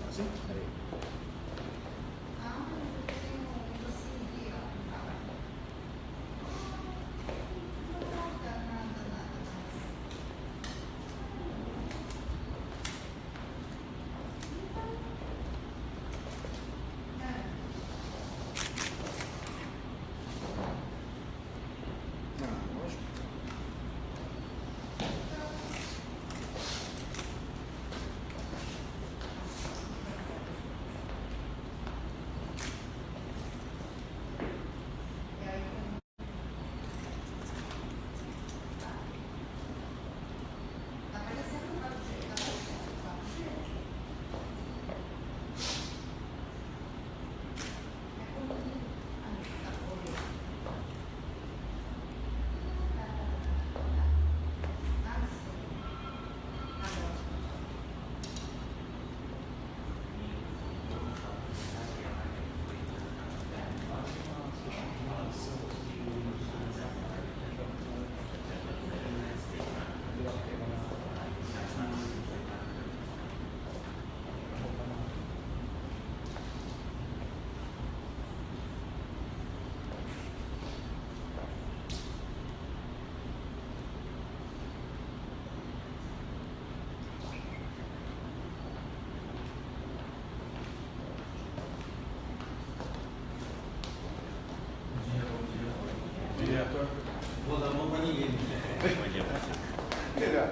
Assim? Diretor. Vou dar mão para ninguém. Melhor.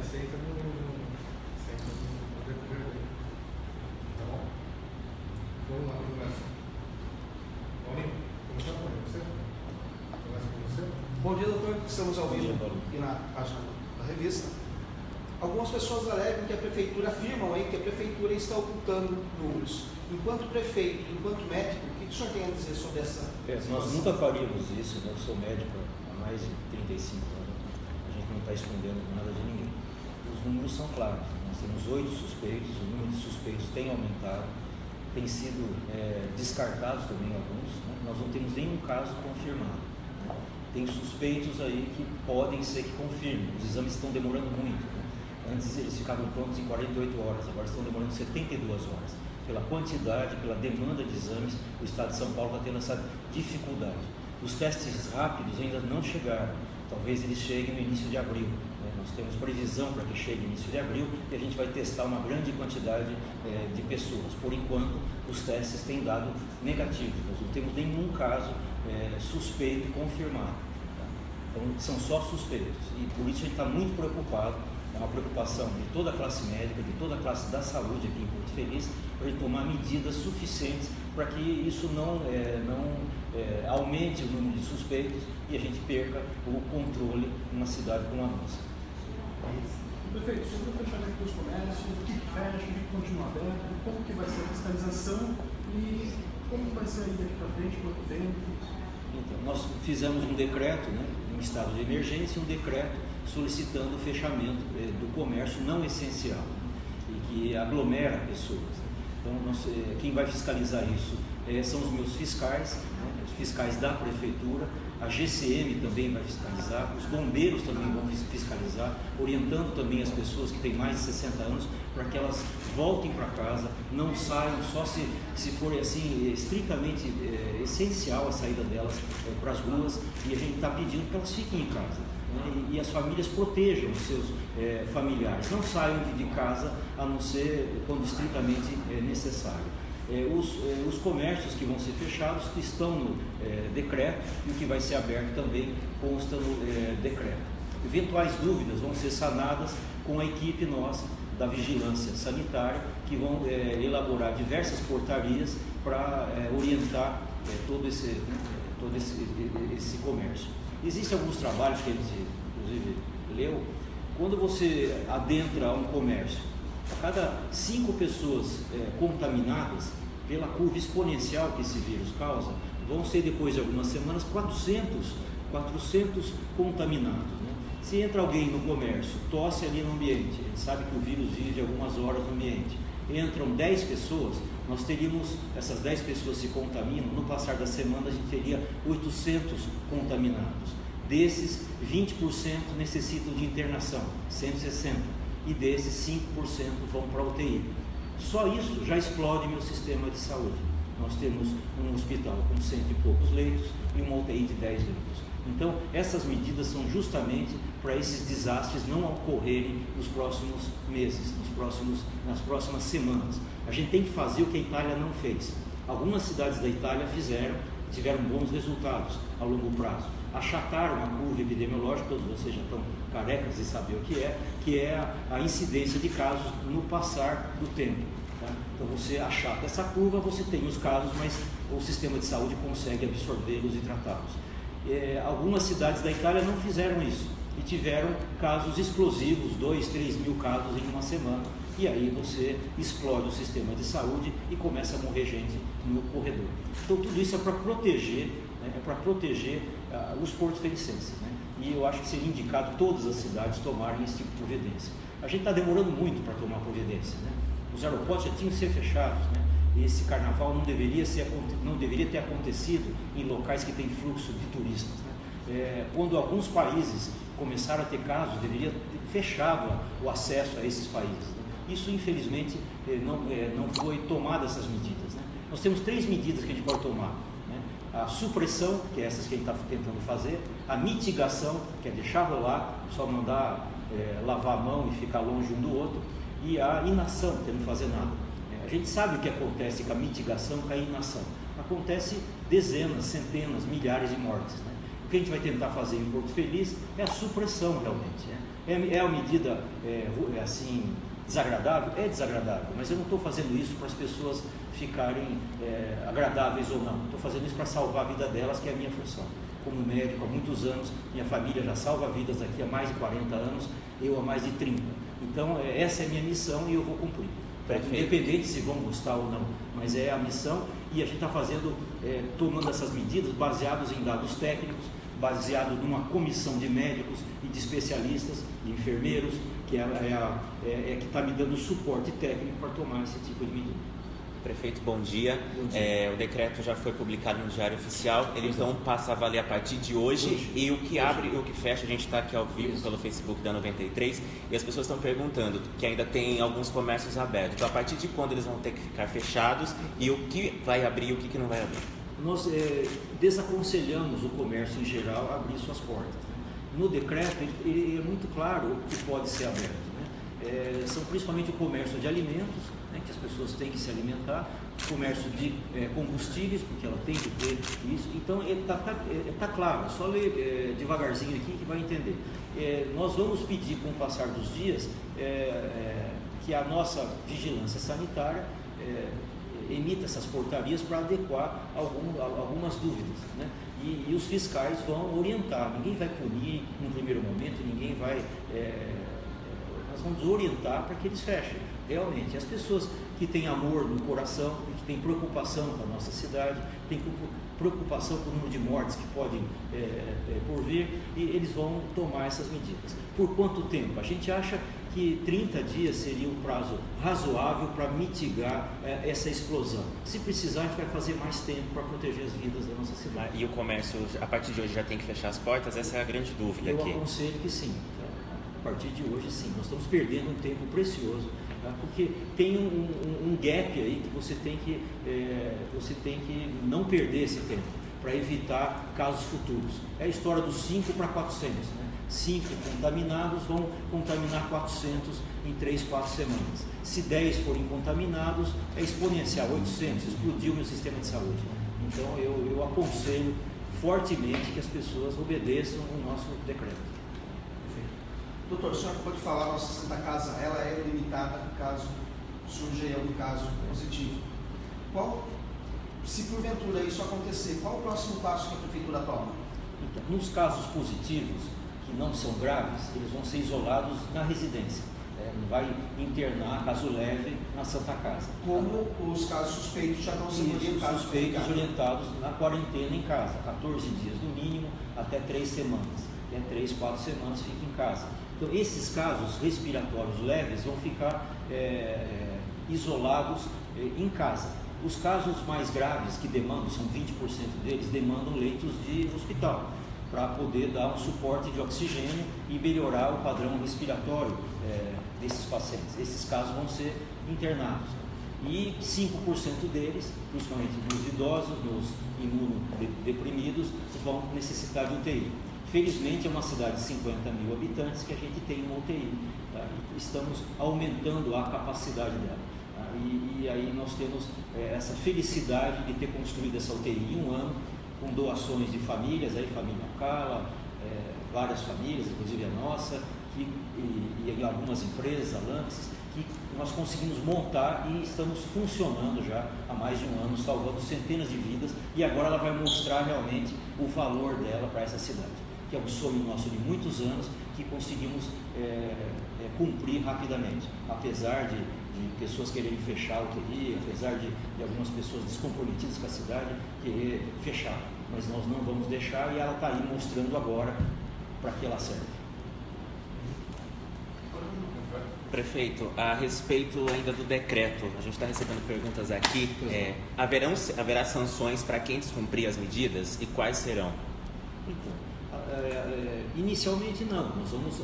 Senta no decorrer dele. Tá bom? Vamos lá, começa. Paulinho, começar com você? Começa com você? Bom dia, doutor. Estamos ao vivo aqui na página da revista. Algumas pessoas alegam que a prefeitura, afirmam aí que a prefeitura está ocultando números. Enquanto prefeito, enquanto médico, o que o senhor tem a dizer sobre essa situação? Nós nunca faríamos isso, né? Eu sou médico há mais de 35 anos. A gente não está escondendo nada de ninguém. Os números são claros. Nós temos 8 suspeitos, o número de suspeitos tem aumentado, tem sido descartados também alguns, né? Nós não temos nenhum caso confirmado. Né? Tem suspeitos aí que podem ser que confirmem. Os exames estão demorando muito. Né? Antes eles ficavam prontos em 48 horas, agora estão demorando 72 horas. Pela quantidade, pela demanda de exames, o Estado de São Paulo está tendo essa dificuldade. Os testes rápidos ainda não chegaram, talvez eles cheguem no início de abril. Né? Nós temos previsão para que chegue no início de abril e a gente vai testar uma grande quantidade de pessoas. Por enquanto, os testes têm dado negativo, nós não temos nenhum caso suspeito confirmado. Tá? Então, são só suspeitos e por isso a gente está muito preocupado. É uma preocupação de toda a classe médica, de toda a classe da saúde aqui em Porto Feliz, para a gente tomar medidas suficientes para que isso não aumente o número de suspeitos e a gente perca o controle numa cidade como a nossa. Prefeito, sobre o fechamento dos comércios, o que fecha, o que continua aberto, como que vai ser a fiscalização e como vai ser aí daqui para frente, quanto tempo? Então, nós fizemos um decreto, né, em estado de emergência, um decreto solicitando o fechamento do comércio não essencial e que aglomera pessoas. Então, quem vai fiscalizar isso são os meus fiscais, né, os fiscais da prefeitura, a GCM também vai fiscalizar, os bombeiros também vão fiscalizar, orientando também as pessoas que têm mais de 60 anos para que elas voltem para casa, não saiam só se for assim estritamente essencial a saída delas para as ruas, e a gente está pedindo que elas fiquem em casa. Né, e as famílias protejam os seus familiares, não saiam de casa a não ser quando estritamente necessário. Os comércios que vão ser fechados estão no decreto e o que vai ser aberto também consta no decreto. Eventuais dúvidas vão ser sanadas com a equipe nossa da vigilância sanitária, que vão elaborar diversas portarias para orientar todo esse comércio. Existem alguns trabalhos que a gente, inclusive, leu. Quando você adentra um comércio A cada 5 pessoas contaminadas, pela curva exponencial que esse vírus causa, vão ser depois de algumas semanas 400 contaminados. Né? Se entra alguém no comércio, tosse ali no ambiente, ele sabe que o vírus vive algumas horas no ambiente, entram 10 pessoas, nós teríamos, essas 10 pessoas se contaminam, no passar da semana a gente teria 800 contaminados. Desses, 20% necessitam de internação, 160, e desses 5% vão para a UTI. Só isso já explode meu sistema de saúde. Nós temos um hospital com 100 e poucos leitos e uma UTI de 10 leitos. Então, essas medidas são justamente para esses desastres não ocorrerem nos próximos meses, nas próximas semanas. A gente tem que fazer o que a Itália não fez. Algumas cidades da Itália tiveram bons resultados a longo prazo. Achataram a curva epidemiológica, todos vocês já estão carecas de saber o que é a incidência de casos no passar do tempo. Tá? Então você achata essa curva, você tem os casos, mas o sistema de saúde consegue absorvê-los e tratá-los. Algumas cidades da Itália não fizeram isso e tiveram casos explosivos, 2, 3 mil casos em uma semana, e aí você explode o sistema de saúde e começa a morrer gente no corredor. Então tudo isso é para proteger, os porto-felicenses, né? E eu acho que seria indicado todas as cidades tomarem esse tipo de providência. A gente está demorando muito para tomar providência, né? Os aeroportos já tinham que ser fechados, né? Esse carnaval não deveria ter acontecido em locais que têm fluxo de turistas, né? Quando alguns países começaram a ter casos, deveria ter fechado o acesso a esses países, né? Isso, infelizmente, não foi tomada essas medidas, né? Nós temos 3 medidas que a gente pode tomar, né? A supressão, que é essas que a gente está tentando fazer, a mitigação, que é deixar rolar, só mandar lavar a mão e ficar longe um do outro, e a inação, que é não fazer nada. A gente sabe o que acontece com a mitigação, com a inação. Acontece dezenas, centenas, milhares de mortes, né? O que a gente vai tentar fazer em Porto Feliz é a supressão, realmente, né? É uma medida assim, desagradável? É desagradável, mas eu não estou fazendo isso para as pessoas ficarem agradáveis ou não. Estou fazendo isso para salvar a vida delas, que é a minha função. Como médico há muitos anos, minha família já salva vidas aqui há mais de 40 anos, eu há mais de 30. Então, essa é a minha missão e eu vou cumprir. Independente se vão gostar ou não, mas é a missão, e a gente está fazendo, tomando essas medidas baseados em dados técnicos, baseado numa comissão de médicos e de especialistas, de enfermeiros, que que está me dando suporte técnico para tomar esse tipo de medida. Prefeito, bom dia. O decreto já foi publicado no Diário Oficial, ele então passa a valer a partir de hoje, e o que abre e o que fecha, a gente está aqui ao vivo pelo Facebook da 93, e as pessoas estão perguntando que ainda tem alguns comércios abertos, então a partir de quando eles vão ter que ficar fechados, e o que vai abrir e o que não vai abrir? Nós desaconselhamos o comércio em geral a abrir suas portas, né? No decreto ele é muito claro o que pode ser aberto, né? São principalmente o comércio de alimentos, né, que as pessoas têm que se alimentar, comércio de combustíveis, porque ela tem que ter isso. Então está claro, é só ler devagarzinho aqui que vai entender. Nós vamos pedir, com o passar dos dias, que a nossa vigilância sanitária emita essas portarias para adequar algumas dúvidas, né? E os fiscais vão orientar, ninguém vai punir no primeiro momento, ninguém vai... nós vamos orientar para que eles fechem. Realmente, as pessoas que têm amor no coração e que têm preocupação com a nossa cidade, têm preocupação com o número de mortes que podem por vir, e eles vão tomar essas medidas. Por quanto tempo? A gente acha que 30 dias seria um prazo razoável para mitigar essa explosão. Se precisar, a gente vai fazer mais tempo para proteger as vidas da nossa cidade. E o comércio, a partir de hoje, já tem que fechar as portas? Essa é a grande dúvida aqui. Eu aconselho que sim. A partir de hoje, sim. Nós estamos perdendo um tempo precioso, tá? Porque tem um gap aí que você tem que não perder esse tempo para evitar casos futuros. É a história dos 5 para 400, né? 5 contaminados vão contaminar 400 em 3, 4 semanas. Se 10 forem contaminados, é exponencial, 800, explodiu meu sistema de saúde. Então eu aconselho fortemente que as pessoas obedeçam o nosso decreto. Doutor, o senhor pode falar, a nossa Santa Casa, ela é limitada caso surja algum caso positivo. Se porventura isso acontecer, qual o próximo passo que a Prefeitura toma? Então, nos casos positivos, que não são graves, eles vão ser isolados na residência. não vai internar caso leve na Santa Casa. Como os casos suspeitos já estão sendo orientados. Suspeitos orientados na quarentena em casa, 14 dias no mínimo, até 3 semanas. Até 3, 4 semanas fica em casa. Então, esses casos respiratórios leves vão ficar isolados em casa. Os casos mais graves que demandam, são 20% deles, demandam leitos de hospital, para poder dar um suporte de oxigênio e melhorar o padrão respiratório desses pacientes. Esses casos vão ser internados. E 5% deles, principalmente nos idosos, nos imunodeprimidos, vão necessitar de UTI. Felizmente é uma cidade de 50 mil habitantes que a gente tem uma UTI, tá? Estamos aumentando a capacidade dela. Tá? E aí nós temos essa felicidade de ter construído essa UTI em um ano, com doações de famílias, aí família Cala, várias famílias, inclusive a nossa, e algumas empresas, a Lanxess, que nós conseguimos montar e estamos funcionando já há mais de um ano, salvando centenas de vidas, e agora ela vai mostrar realmente o valor dela para essa cidade, que é um sonho nosso de muitos anos, que conseguimos cumprir rapidamente, apesar de pessoas quererem fechar a UTI, apesar de algumas pessoas descomprometidas com a cidade querer fechar, mas nós não vamos deixar, e ela está aí mostrando agora para que ela serve. Prefeito, a respeito ainda do decreto, a gente está recebendo perguntas aqui, haverá sanções para quem descumprir as medidas e quais serão? Então, inicialmente não, nós vamos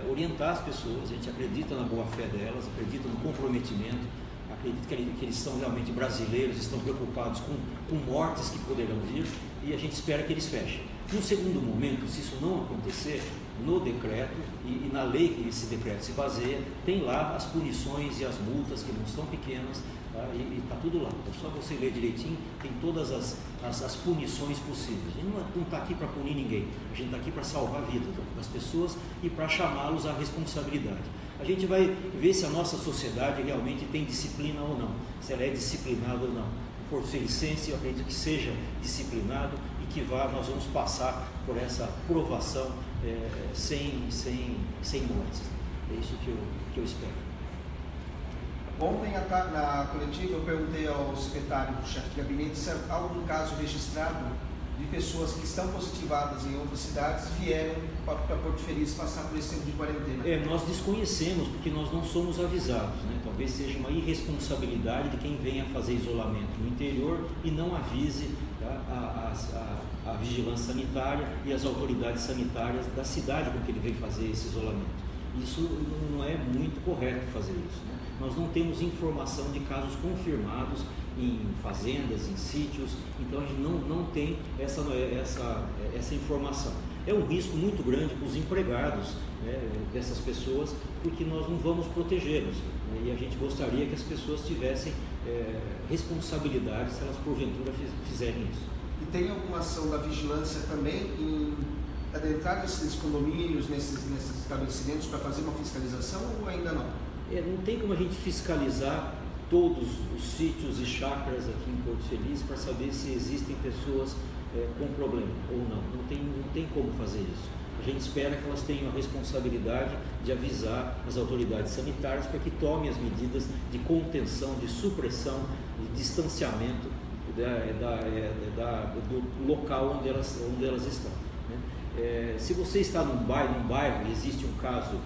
orientar as pessoas, a gente acredita na boa-fé delas, acredita no comprometimento, acredita que eles são realmente brasileiros, estão preocupados com mortes que poderão vir, e a gente espera que eles fechem. No segundo momento, se isso não acontecer, no decreto e na lei que esse decreto se baseia, tem lá as punições e as multas, que não são pequenas, tá? E está tudo lá. É só você ler direitinho, tem todas as punições possíveis. A gente não está aqui para punir ninguém, a gente está aqui para salvar a vida das pessoas e para chamá-los à responsabilidade. A gente vai ver se a nossa sociedade realmente tem disciplina ou não, se ela é disciplinada ou não. Por ser licença, eu acredito que seja disciplinado e que nós vamos passar por essa provação sem mortes. É isso que eu espero. Ontem, na coletiva, eu perguntei ao secretário-chefe de gabinete se há algum caso registrado de pessoas que estão positivadas em outras cidades vieram para Porto Feliz passar por esse tempo de quarentena. Nós desconhecemos, porque nós não somos avisados, né? Talvez seja uma irresponsabilidade de quem venha fazer isolamento no interior e não avise, tá, a vigilância sanitária e as autoridades sanitárias da cidade com que ele vem fazer esse isolamento. Isso não é muito correto fazer isso, né? Nós não temos informação de casos confirmados em fazendas, em sítios, então a gente não tem essa informação. É um risco muito grande para os empregados, né, dessas pessoas, porque nós não vamos protegê-los, né, e a gente gostaria que as pessoas tivessem responsabilidade se elas porventura fizerem isso. E tem alguma ação da vigilância também em adentrar nesses condomínios, nesses estabelecimentos para fazer uma fiscalização ou ainda não? Não tem como a gente fiscalizar todos os sítios e chácaras aqui em Porto Feliz para saber se existem pessoas com problema ou não. Não tem como fazer isso. A gente espera que elas tenham a responsabilidade de avisar as autoridades sanitárias para que tomem as medidas de contenção, de supressão, de distanciamento do local onde elas estão, né? Se você está num bairro e existe um caso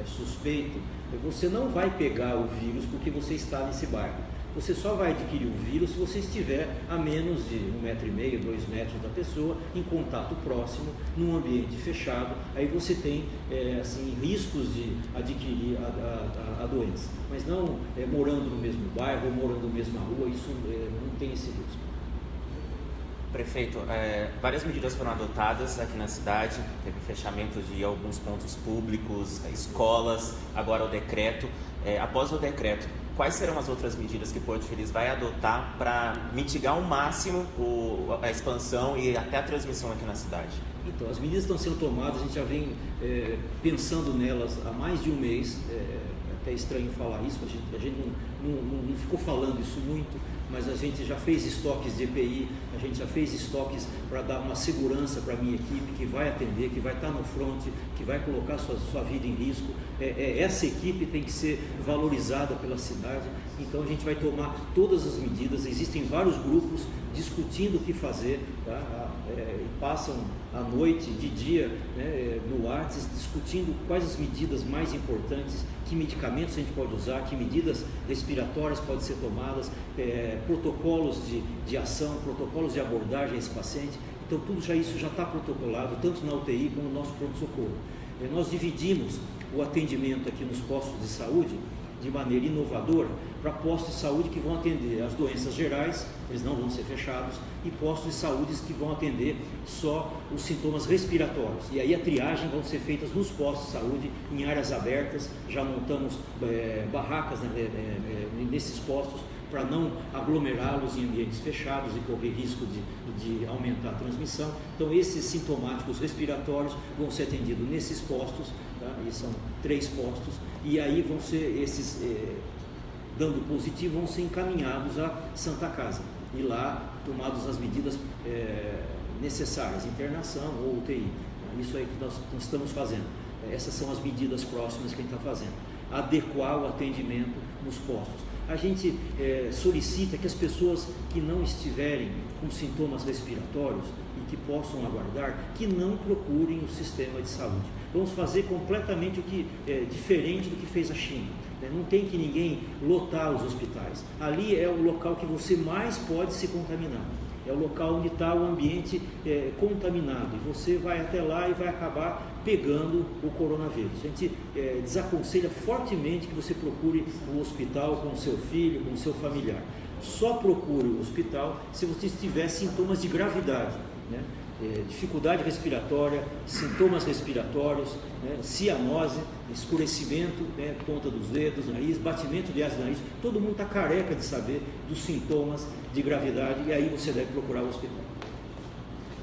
suspeito, você não vai pegar o vírus porque você está nesse bairro. Você só vai adquirir o vírus se você estiver a menos de 1,5 metro, 2 metros da pessoa, em contato próximo, num ambiente fechado. Aí você tem riscos de adquirir a doença. Mas não morando no mesmo bairro ou morando na mesma rua, isso não tem esse risco. Prefeito, várias medidas foram adotadas aqui na cidade, teve fechamento de alguns pontos públicos, escolas, agora o decreto. Após o decreto, quais serão as outras medidas que Porto Feliz vai adotar para mitigar ao máximo a expansão e até a transmissão aqui na cidade? Então, as medidas estão sendo tomadas, a gente já vem pensando nelas há mais de um mês, até estranho falar isso, a gente não ficou falando isso muito, mas a gente já fez estoques de EPI, a gente já fez estoques para dar uma segurança para a minha equipe, que vai atender, que vai estar no front, que vai colocar sua vida em risco. Essa equipe tem que ser valorizada pela cidade, então a gente vai tomar todas as medidas. Existem vários grupos discutindo o que fazer, tá? Passam à noite, de dia, né, no WhatsApp, discutindo quais as medidas mais importantes, que medicamentos a gente pode usar, que medidas respiratórias podem ser tomadas, protocolos de ação, protocolos de abordagem a esse paciente. Então isso já está protocolado, tanto na UTI como no nosso pronto-socorro. Nós dividimos o atendimento aqui nos postos de saúde de maneira inovadora para postos de saúde que vão atender as doenças gerais, eles não vão ser fechados, e postos de saúde que vão atender só os sintomas respiratórios. E aí a triagem vão ser feitas nos postos de saúde, em áreas abertas. Já montamos barracas nesses postos para não aglomerá-los em ambientes fechados e correr risco de aumentar a transmissão. Então esses sintomáticos respiratórios vão ser atendidos nesses postos, tá? E são 3 postos, e aí vão ser esses, dando positivo, vão ser encaminhados à Santa Casa, e lá tomadas as medidas necessárias, internação ou UTI. Isso aí que nós estamos fazendo. Essas são as medidas próximas que a gente está fazendo. Adequar o atendimento nos postos. A gente solicita que as pessoas que não estiverem com sintomas respiratórios e que possam aguardar, que não procurem o sistema de saúde. Vamos fazer completamente o que diferente do que fez a China. Não tem que ninguém lotar os hospitais. Ali é o local que você mais pode se contaminar. É o local onde está o ambiente contaminado, e você vai até lá e vai acabar pegando o coronavírus. A gente desaconselha fortemente que você procure o hospital com o seu filho, com o seu familiar. Só procure o hospital se você tiver sintomas de gravidade, né? Dificuldade respiratória, sintomas respiratórios, né? Cianose, escurecimento, né? Ponta dos dedos, nariz, batimento de asa do nariz. Todo mundo está careca de saber dos sintomas de gravidade, e aí você deve procurar o hospital.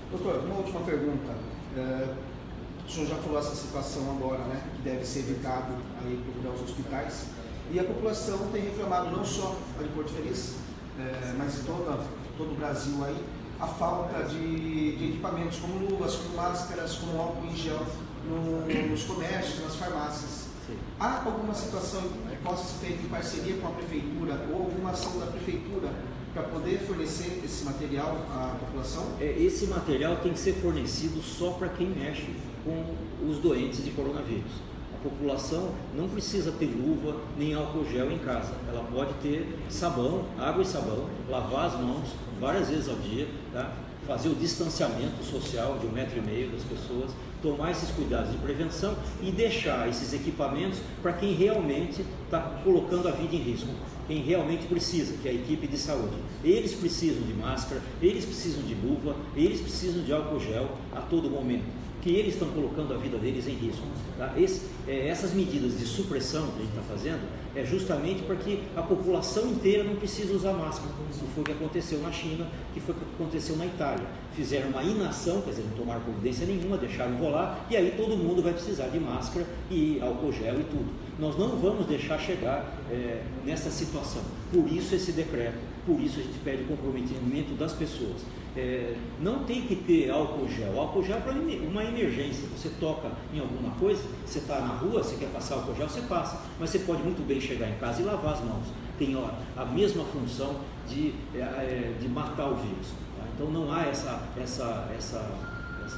Doutor, uma última pergunta. O senhor já falou essa situação agora, né? Que deve ser evitado aí procurar os hospitais. E a população tem reclamado, não só ali em Porto Feliz, mas em todo o Brasil aí, a falta de equipamentos, como luvas, como máscaras, como álcool em gel nos comércios, nas farmácias. Sim. Há alguma situação que possa ser feita em parceria com a prefeitura ou alguma ação da prefeitura para poder fornecer esse material à população? Esse material tem que ser fornecido só para quem mexe com os doentes de coronavírus. A população não precisa ter luva nem álcool gel em casa. Ela pode ter sabão, água e sabão, lavar as mãos várias vezes ao dia, tá? Fazer o distanciamento social de 1,5 metro das pessoas, tomar esses cuidados de prevenção e deixar esses equipamentos para quem realmente está colocando a vida em risco, quem realmente precisa, que é a equipe de saúde. Eles precisam de máscara, eles precisam de luva, eles precisam de álcool gel a todo momento, que eles estão colocando a vida deles em risco. Tá? Essas medidas de supressão que a gente está fazendo é justamente para que a população inteira não precise usar máscara. Isso foi o que aconteceu na China, que foi o que aconteceu na Itália. Fizeram uma inação, quer dizer, não tomaram providência nenhuma, deixaram rolar, e aí todo mundo vai precisar de máscara e álcool gel e tudo. Nós não vamos deixar chegar nessa situação. Por isso esse decreto, por isso a gente pede o comprometimento das pessoas. Não tem que ter álcool gel. Álcool gel é para uma emergência. Você toca em alguma coisa, você está na rua, você quer passar álcool gel, você passa. Mas você pode muito bem chegar em casa e lavar as mãos. Tem a mesma função de matar o vírus. Tá? Então não há essa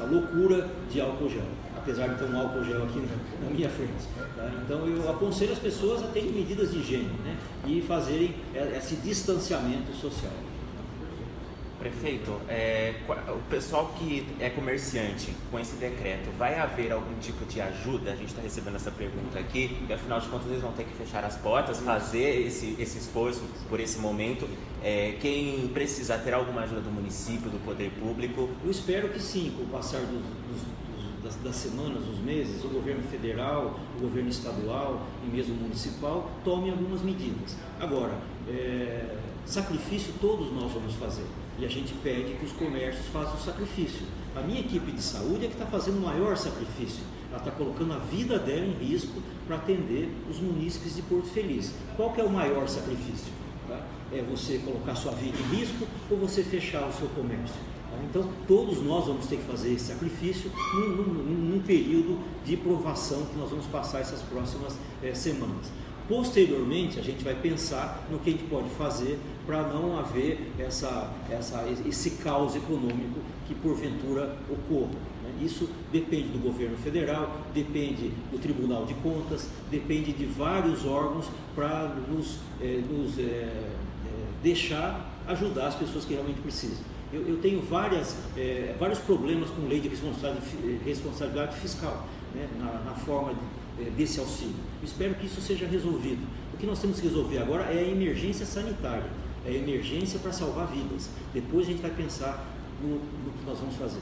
loucura de álcool gel, apesar de ter um álcool gel aqui na minha frente. Tá? Então eu aconselho as pessoas a terem medidas de higiene, né? E fazerem esse distanciamento social. Prefeito, o pessoal que é comerciante com esse decreto, vai haver algum tipo de ajuda? A gente está recebendo essa pergunta aqui, e afinal de contas eles vão ter que fechar as portas, fazer esse esforço por esse momento. Quem precisar ter alguma ajuda do município, do poder público? Eu espero que sim, com o passar das semanas, dos meses, o governo federal, o governo estadual e mesmo municipal tome algumas medidas. Agora, sacrifício todos nós vamos fazer, e a gente pede que os comércios façam o sacrifício. A minha equipe de saúde é que está fazendo o maior sacrifício. Ela está colocando a vida dela em risco para atender os munícipes de Porto Feliz. Qual que é o maior sacrifício? tá? É você colocar sua vida em risco ou você fechar o seu comércio. Tá? Então, todos nós vamos ter que fazer esse sacrifício num período de provação que nós vamos passar essas próximas semanas. Posteriormente, a gente vai pensar no que a gente pode fazer para não haver esse caos econômico que porventura ocorra. Né? Isso depende do governo federal, depende do Tribunal de Contas, depende de vários órgãos para nos deixar ajudar as pessoas que realmente precisam. Eu tenho vários problemas com lei de responsabilidade fiscal, né? na forma desse auxílio. Espero que isso seja resolvido. O que nós temos que resolver agora é a emergência sanitária, é a emergência para salvar vidas. Depois a gente vai pensar no que nós vamos fazer.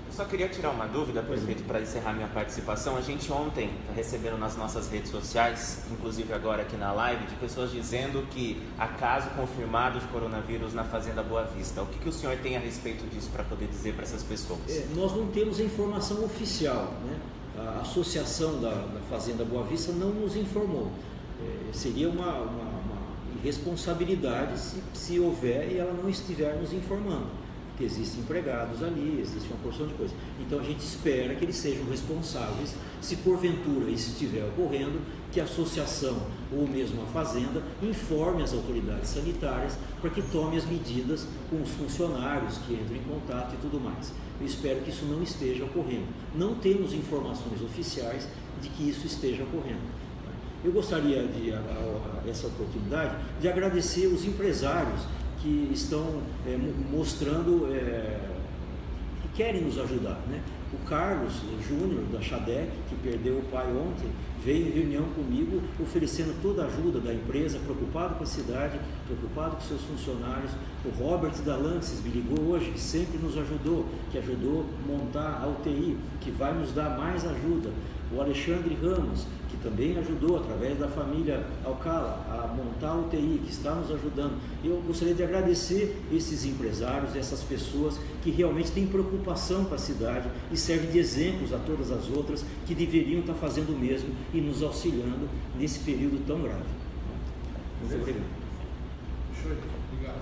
Eu só queria tirar uma dúvida, prefeito, para encerrar minha participação. A gente ontem está recebendo nas nossas redes sociais, inclusive agora aqui na live, de pessoas dizendo que há caso confirmado de coronavírus na Fazenda Boa Vista. O que o senhor tem a respeito disso para poder dizer para essas pessoas? Nós não temos a informação oficial, né? A associação da Fazenda Boa Vista não nos informou. Seria uma irresponsabilidade se houver e ela não estiver nos informando. Porque existem empregados ali, existe uma porção de coisas. Então a gente espera que eles sejam responsáveis, se porventura isso estiver ocorrendo, que a associação ou mesmo a fazenda informe as autoridades sanitárias para que tome as medidas com os funcionários que entram em contato e tudo mais. Eu espero que isso não esteja ocorrendo. Não temos informações oficiais de que isso esteja ocorrendo. Eu gostaria essa oportunidade de agradecer os empresários que estão mostrando que querem nos ajudar, né? O Carlos Júnior da Xadec, que perdeu o pai ontem, veio em reunião comigo oferecendo toda a ajuda da empresa, preocupado com a cidade, preocupado com seus funcionários. O Robert da Lances me ligou hoje, que sempre nos ajudou, que ajudou a montar a UTI, que vai nos dar mais ajuda. O Alexandre Ramos, que também ajudou através da família Alcala a montar a UTI, que está nos ajudando. Eu gostaria de agradecer esses empresários, essas pessoas que realmente têm preocupação com a cidade e servem de exemplos a todas as outras que deveriam estar fazendo o mesmo e nos auxiliando nesse período tão grave. Muito obrigado. Show. Obrigado.